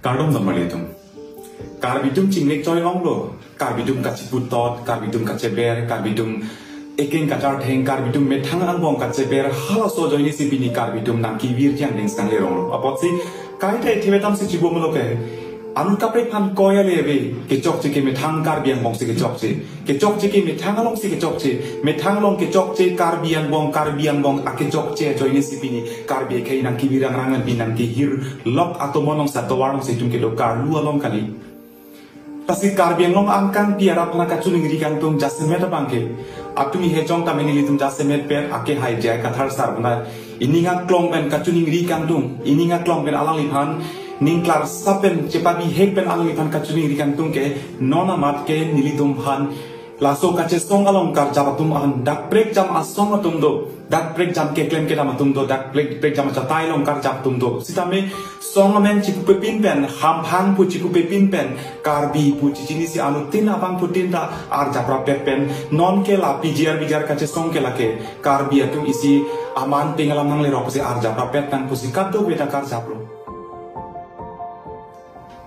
Kardom namalitum. Karbitum chingnek joy onglo. Karbitum kachiputot, karbitum kaceber, karbitum eking kacar theng, karbitum methang albong kaceber, halaso joy ni sipini karbitum naki virjang ding sang lerong. Apotsi kaita tibetam si chibomoloke. Anu kapre pan koya leve kecok cike methang karbiang bong si kecok cike methang along si kecok ce methang long kecok ce karbiang bong akecok ce joy ni sipini karbi kai nang kibirang rangan binang ki hir lok atau monong satu warung situng kilo kar lu along kali pasti karbiang long angkang piara pernah kaculing rikan tung jasemet bangke atumi hejong tameni litum jasemet per ake hai jai kathar sarbna ini ngak klong pen kaculing rikan tung ini ngak klong pen alang lipan Ningklar sapen cepabi hekpen alang ipan kacuni rikan tungke nona matke nilitum han laso kace song along kar jabatum han dak break jam asong atum do dak break jam ke klem ke damatum do dak break jam chatai long kar jabatum do sitame song amen chipu pepin pen ham hang pu chipu pepin pen karbi pu chini si anu tin abang putin da ar japra pen non ke la pjr kace song ke lake karbi atum isi aman tingalam nang le rok si ar japra pen tan pusi kaddo beta kar japlo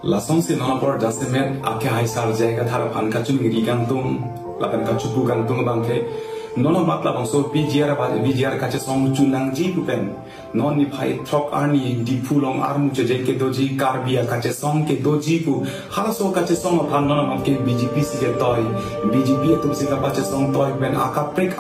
Lasong si nona por jasemet ake hai sar jaga thar phan ka chung ri gantung lapan ka chupu gantung bangke nona matla bangso pjr ka che song chunang ji pupen non ni phai throk arni di phulong armu che ke doji karbia ka che song ke doji pu halaso ka che song phan nona matke bjp si ke toy bjp tum si ka pa che song toy pen akaprek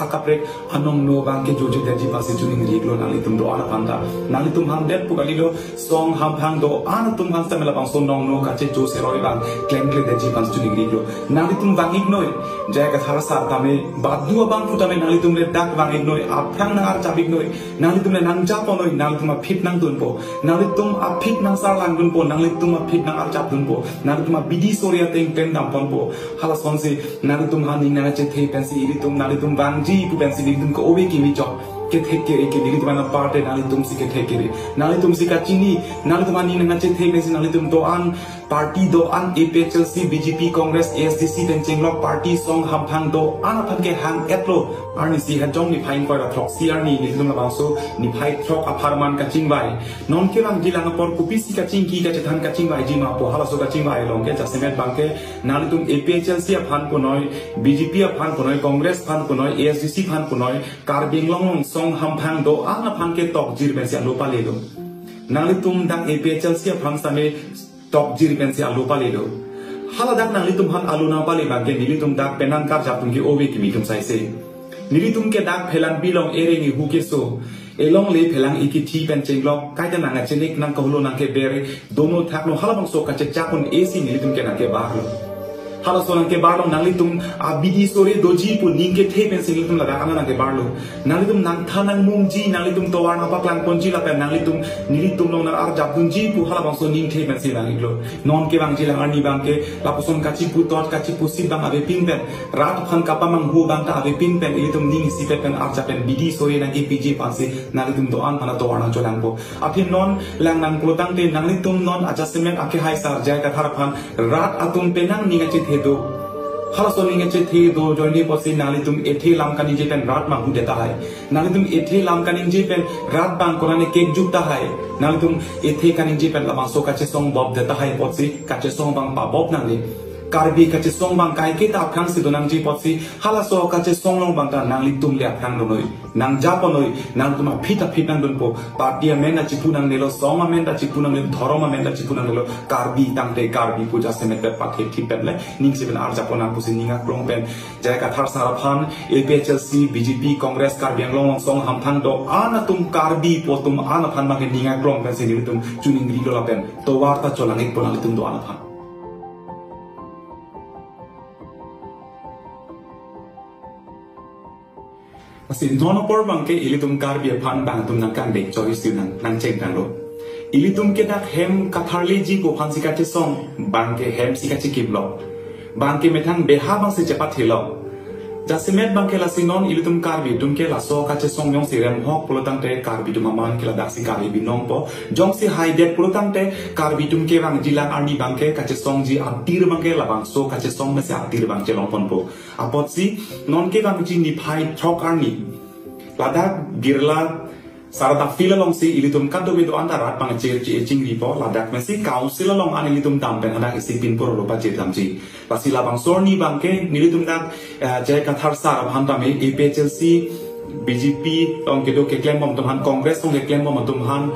anong no bangke jojo deji pasi chuning ri glo nali tum do ana panda nali tum han det pu kalilo song ham phang do ana tum han samela bangso nong no ka che jo se roi bang klengle deji pasi chuning ri glo nali tum bangik noi jaga thar sar tame badu bang tame nali tum le dak bangik noi aprang na ar chabik noi nali tum le nang japo noi nali tum phit nang dun po nali tum a phit nang sar lang dun po nali tum a phit nang ar chap dun po nali tum a bidi soria teng pen dam pon po hala son se nali tum han ning na che the pen si iri tum nali tum bang ji pu pen si iri tum ko obe ki mi chok ke thek ke ke dili tum na parte nali tum si ke thek ke nali tum si ka chini nali tum ani na che thek ne si nali tum do an party do an APHLC BJP Congress ASDC ten chenglok party song ham phang do an phan ke hang etlo arni si ha jong ni phain ko ra throk si arni ni lum la so ni phai throk apharman ka chingbai non ke lang jilang por kupi si ka ching ki ka chethan ka chingbai ji ma po hala so ka chingbai long ke jasemet bangke nali tum APHLC phan ko noi BJP phan ko noi Congress phan ko noi ASDC phan ko noi karbing long song ham phang do an phan ke tok jir ben se lopa le do nali tum dang APHLC phan same top jiri pensi alu pale do hala dak nang litum han alu na pale bagge nilitum dak penan kar japtum ki obe ki mitum sai se nilitum ke dak phelan bilong ere ni hu ke so elong le phelang iki thi pen chenglok kai ta nang chenik nang kohlo nang ke bere dono thak no hala bang so ka che chakun ac nilitum ke nang ke bahlo hala so nang ke barlo nang litum a bidi sore doji pu ning ke the pen sing litum la dak nang ke barlo nang litum nang thanang mung ji nang litum to war na paklang ponji la pen nang litum nilitum no na ar japun ji pu hala bang so ning the pen sing nang iglo non ke bang ji la ani bang ke la puson kachi pu tot kachi pu si bang ave ping pen rat phan kapa mang hu bang ta ave ping pen litum ning si pen ar japen bidi sore nang APG pansi nang litum do an phana to war na jolang bo aphin non lang nang klotang te nang litum non adjustment ake hai sar jai ka thar phan rat atum penang ning chi do hala so ning che the do joini posi nali tum ethe lam kani je pen rat ma hu deta hai nali tum ethe lam kani je pen rat bang korane kek jukta hai nali tum ethe kani je pen la so ka che song bob deta hai posi ka che song bang pa bob nang le karbi ka che song bang kai ke ta phang si do nang ji posi hala so ka che song long bang ta nang li tum le phang do noi nang japo noi nang tum phita nang don po party men na chipu nang nelo song men ta chipu nang le dhoroma men ta chipu nang nelo karbi tang te karbi puja se met pa the thi pen le ning se ben ar japo nang pusi ninga krong pen jai ka thar sara phan APHLC BJP Congress karbi ang long song ham phang do ana tum karbi po tum ana phan ma ke ninga krong pen se ni tum chuning ri do la pen to war ta cholang ek po nang tum do ana phan Kasi nono por bangke ilitum karbi phan bang tum nang kan dek choice tu nang cheng kan lo ilitum ke dak hem katharli ji ko phan sikate song bangke hem sikate kiblo bangke methang beha bang se chepa thilo jasemet bangke la sinon ilitum karbi tum ke la so ka che song yong sirem hok polotang te karbi tum man ke la dak si karbi binong po jong si high dek polotang te karbi tum ke bang jilang arni bangke ka che song ji atir bangke la bang so ka che song me se atir bang che long pon po apot si non ke bang ji ni phai thok arni ladak girla sarata fila long si ilitum kado bedo antarat pang cing ripo ladak mesi council long an ilitum tampen anak isi pin poro lopa tamji lasi labang sorni bangke nilitum dak jay kathar sar bhantame EPHLC BJP long kedo ke claim mom tumhan Congress long ke claim mom tumhan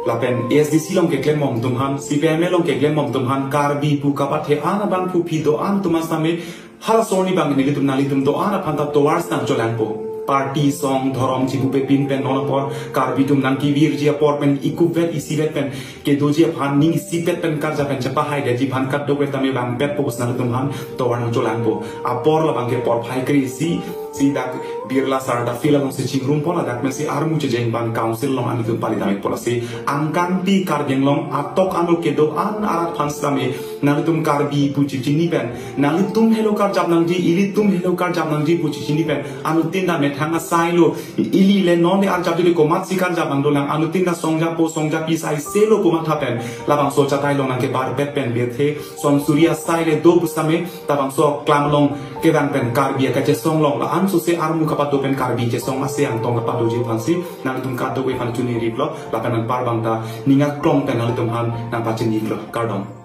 lapen ASDC long ke claim mom tumhan CPM long ke claim mom tumhan karbi pu kapathe ana bang pu pido an tumasame hala sorni bang nilitum nalitum do ana phanta towards nang cholanpo party song dhorom chibupe pin pen nonopor karbitum nan ki virjia porpen ikuvet isivet pen ke dojia phan ning sipet pen karja pen chapa hai de ji phan kat do tame bang pet pos nan tum han towar nang cholanpo apor la bang ke por phai kri si dak birla sarda fila long se chingrum pon dak men si armu che jeng ban council long ani tum pali damik policy angkan ti kargeng long atok anu ke do an arat phan stame nan tum karbi puchi chini pen nan tum hello kar jab nang ji ili tum hello kar jab nang ji puchi chini pen anu tinda me thanga sailo ili le non de ar jab de ko mat si kar jab nang do lang anu tinda songja po songja pi sai selo ko mat hapen labang so chatai long nang ke bar pet pen be the som surya sai le do busame tabang so klam long ke dan pen karbi ka che song long la so se armu kapat do pen karbi je song ase ang tong kapat do je phansi nan tum ka do we phan chuni riplo la pen par bang ta ninga klong pen nan tum han nan pa chen riplo kardon